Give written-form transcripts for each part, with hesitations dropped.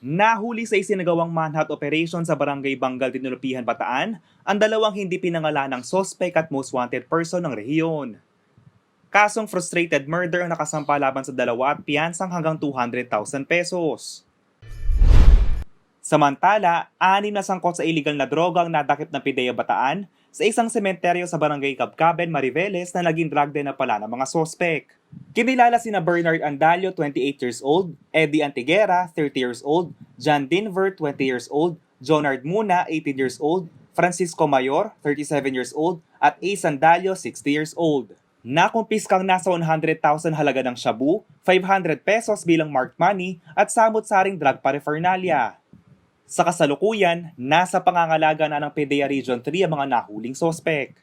Nahuli sa isinagawang manhunt operation sa Barangay Bangal, Dinulupihan, Bataan, ang dalawang hindi pinangalanang sospek at most wanted person ng rehiyon. Kasong frustrated murder ang nakasampa laban sa dalawa at piyansang hanggang 200,000 pesos. Samantala, 6 na sangkot sa iligal na droga ang nadakip ng PIDEA Bataan sa isang sementeryo sa Barangay Cabcaben, Mariveles na naging drug den na pala ng mga sospek. Kinilala sina Bernard Andalio, 28 years old, Eddie Antiguera, 30 years old, John Dinver, 20 years old, Jonard Muna, 18 years old, Francisco Mayor, 37 years old, at Ace Andalio, 60 years old. Nakumpiskang nasa 100,000 halaga ng shabu, 500 pesos bilang marked money at samot-saring drug paraphernalia. Sa kasalukuyan, nasa pangangalaga na ng PIDEA Region 3 ang mga nahuling sospek.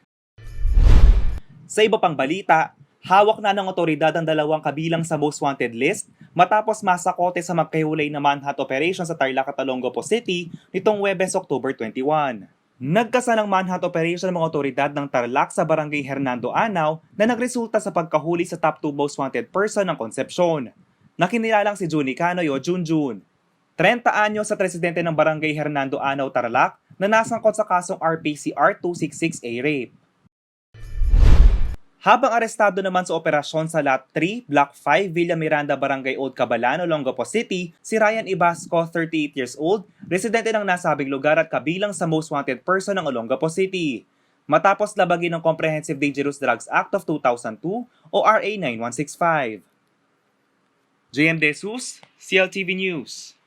Sa iba pang balita, hawak na ng otoridad ang dalawang kabilang sa most wanted list matapos masakote sa magkahiwalay na manhunt operation sa Tarlac at Olongapo City nitong Huwebes, October 21. Nagkasa ng manhunt operation ng mga otoridad ng Tarlac sa Barangay Hernando Anaw na nagresulta sa pagkahuli sa top 2 most wanted person ng Concepcion, na kinilalang si Junie Canoy o Junjun. 30 anyos sa presidente ng Barangay Hernando Anaw, Tarlac na nasangkot sa kasong RPCR 266A rape. Habang arestado naman sa operasyon sa Lot 3, Block 5, Villa Miranda, Barangay Old Cabalano, Olongapo City, si Ryan Ibasco, 38 years old, residente ng nasabing lugar at kabilang sa most wanted person ng Olongapo City, matapos labagin ng Comprehensive Dangerous Drugs Act of 2002 o RA 9165. JM De Jesus, CLTV News.